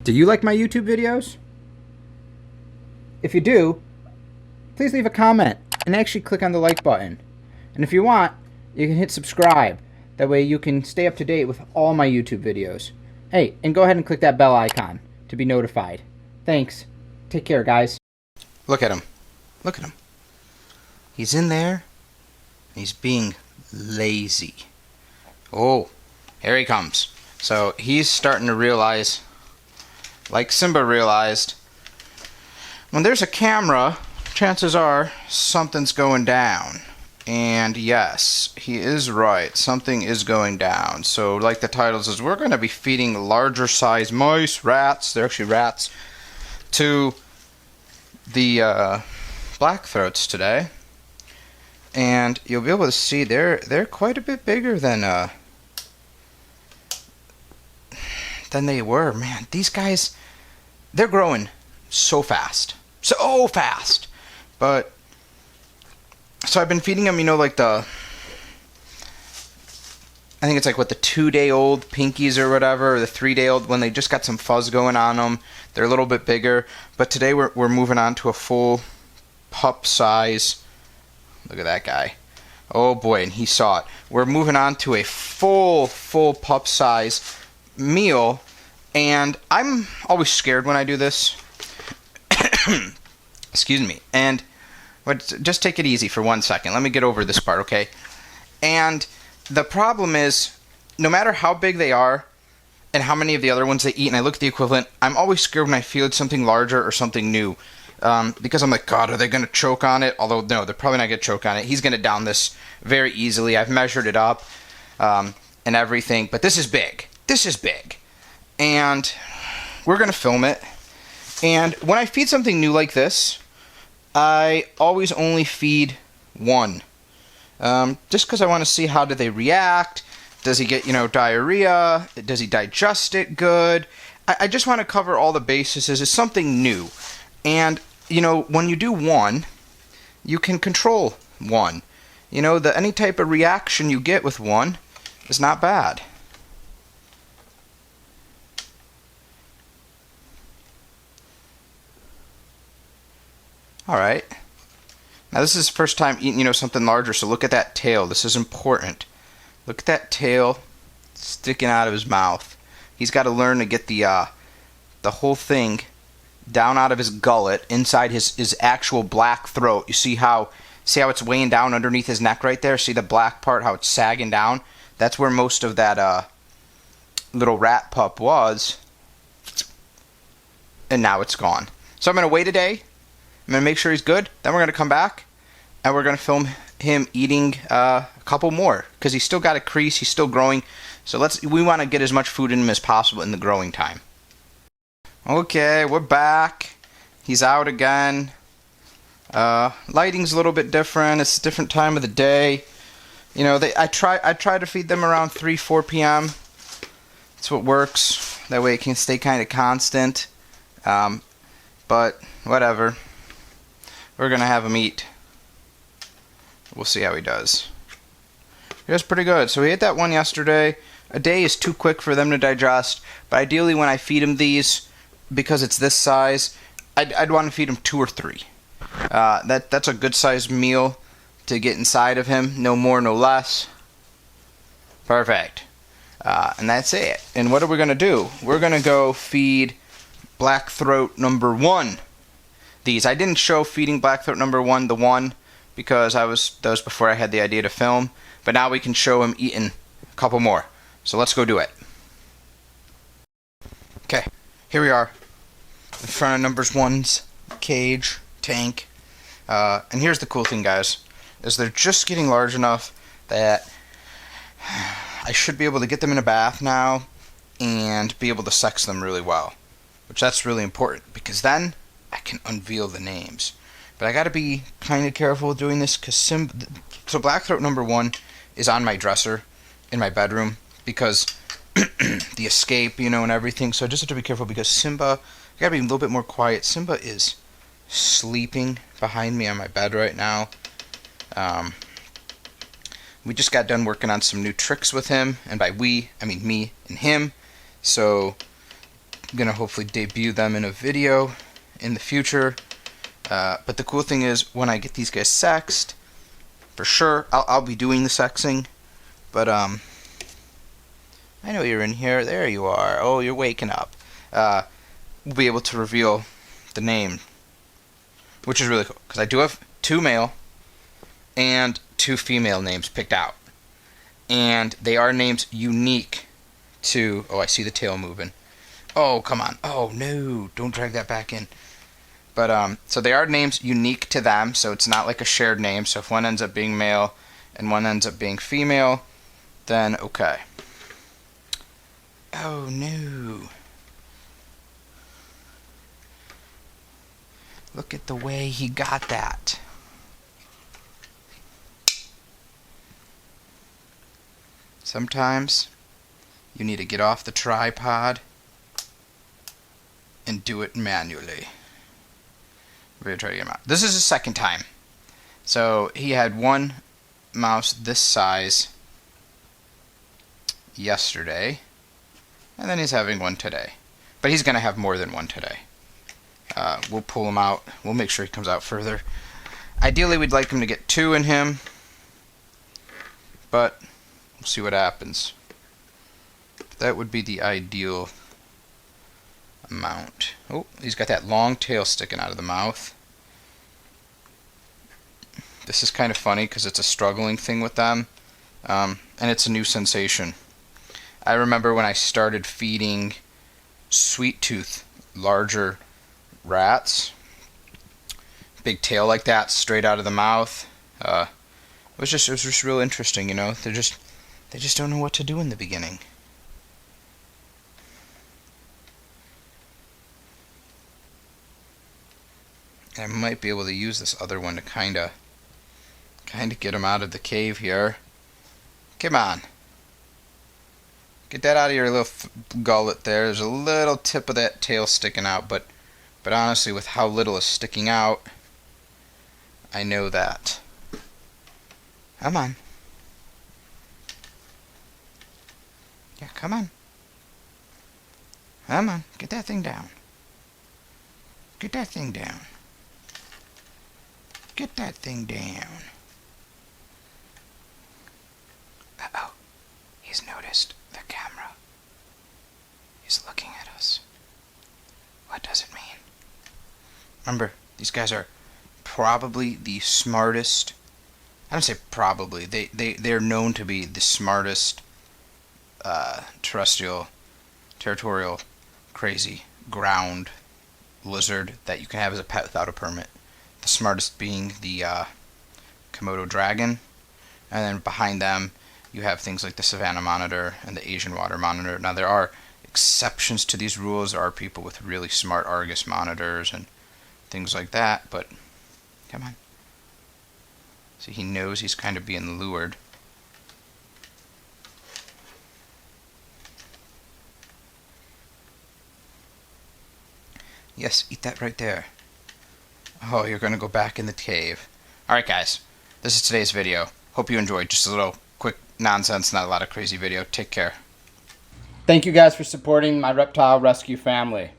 Do you like my YouTube videos? If you do, please leave a comment and actually click on the like button. And if you want, you can hit subscribe. That way you can stay up to date with all my YouTube videos. Hey, and go ahead and click that bell icon to be notified. Thanks. Take care, guys. Look at him. Look at him. He's in there. He's being lazy. Oh, here he comes. So he's starting to realize, like Simba realized, when there's a camera, chances are something's going down. And yes, he is right. Something is going down. So like the title says, we're going to be feeding larger size mice, rats, they're actually rats, to the blackthroats today. And you'll be able to see they're quite a bit bigger than they were. Man, these guys, they're growing so fast. So fast. But so I've been feeding them, you know, like I think it's like what, the 2-day-old pinkies or whatever, or the 3-day-old, when they just got some fuzz going on them. They're a little bit bigger. But today we're moving on to a full pup size. Look at that guy. Oh boy, and he saw it. We're moving on to a full pup size meal, and I'm always scared when I do this. Excuse me. And just take it easy for 1 second. Let me get over this part, okay? And the problem is, no matter how big they are and how many of the other ones they eat, and I look at the equivalent, I'm always scared when I feed something larger or something new. Because I'm like, God, are they going to choke on it? Although, no, they're probably not going to choke on it. He's going to down this very easily. I've measured it up and everything. But this is big. This is big. And we're going to film it. And when I feed something new like this, I always only feed one. Just because I want to see how do they react. Does he get, diarrhea? Does he digest it good? I just want to cover all the bases. It's something new. And, when you do one, you can control one. Any type of reaction you get with one is not bad. Alright. Now this is his first time eating, something larger, so look at that tail. This is important. Look at that tail sticking out of his mouth. He's got to learn to get the whole thing down out of his gullet, inside his actual black throat. You see how it's weighing down underneath his neck right there? See the black part, how it's sagging down? That's where most of that little rat pup was. And now it's gone. So I'm going to wait a day. I'm going to make sure he's good. Then we're going to come back, and we're going to film him eating a couple more, because he's still got a crease. He's still growing. So we want to get as much food in him as possible in the growing time. Okay, we're back. He's out again. Lighting's a little bit different. It's a different time of the day. I try to feed them around 3-4 p.m. That's what works. That way it can stay kind of constant. But whatever. We're gonna have him eat. We'll see how he does. He does pretty good. So he ate that one yesterday. A day is too quick for them to digest. But ideally, when I feed him these, because it's this size, I'd want to feed him 2 or 3. That's a good sized meal to get inside of him. No more, no less. Perfect. And that's it. And what are we going to do? We're going to go feed blackthroat number 1. These. I didn't show feeding blackthroat number 1, the one, because that was before I had the idea to film. But now we can show him eating a couple more. So let's go do it. Okay. Here we are, in front of number 1's cage, tank. And here's the cool thing, guys, is they're just getting large enough that I should be able to get them in a bath now and be able to sex them really well. Which that's really important, because then I can unveil the names. But I gotta be kind of careful doing this, because so blackthroat number 1 is on my dresser in my bedroom, because the escape, and everything. So I just have to be careful, because Simba, I gotta be a little bit more quiet. Simba is sleeping behind me on my bed right now. We just got done working on some new tricks with him, and by we, I mean me and him. So gonna hopefully debut them in a video in the future. But the cool thing is, when I get these guys sexed, for sure I'll be doing the sexing. But I know you're in here. There you are. Oh, you're waking up. We'll be able to reveal the name, which is really cool, because I do have 2 male and 2 female names picked out, and they are names unique to... Oh, I see the tail moving. Oh, come on. Oh, no. Don't drag that back in. But, so they are names unique to them, so it's not like a shared name. So if one ends up being male and one ends up being female, then okay. Oh, no. Look at the way he got that. Sometimes you need to get off the tripod and do it manually. We're going to try to get him out. This is his second time. So he had one mouse this size yesterday, and then he's having one today. But he's going to have more than one today. We'll pull him out. We'll make sure he comes out further. Ideally, we'd like him to get 2 in him, but we'll see what happens. That would be the ideal amount. Oh, he's got that long tail sticking out of the mouth. This is kind of funny because it's a struggling thing with them, and it's a new sensation. I remember when I started feeding sweet tooth, larger rats, big tail like that, straight out of the mouth. It was just real interesting, you know. They just don't know what to do in the beginning. And I might be able to use this other one to kind of get him out of the cave here. Come on. Get that out of your little gullet there. There's a little tip of that tail sticking out, but honestly, with how little is sticking out, I know that. Come on. Yeah, come on. Come on. Get that thing down. Get that thing down. Get that thing down. Uh-oh. He's noticed the camera. He's looking at us. What does it mean? Remember, these guys are probably the smartest. I don't say probably. They're known to be the smartest territorial, crazy, ground lizard that you can have as a pet without a permit. The smartest being the Komodo dragon, and then behind them you have things like the Savannah monitor and the Asian water monitor. Now there are exceptions to these rules. There are people with really smart Argus monitors and things like that, but come on. See, he knows he's kind of being lured. Yes, eat that right there. Oh, you're going to go back in the cave. Alright guys, this is today's video. Hope you enjoyed. Just a little quick nonsense, not a lot of crazy video. Take care. Thank you guys for supporting my reptile rescue family.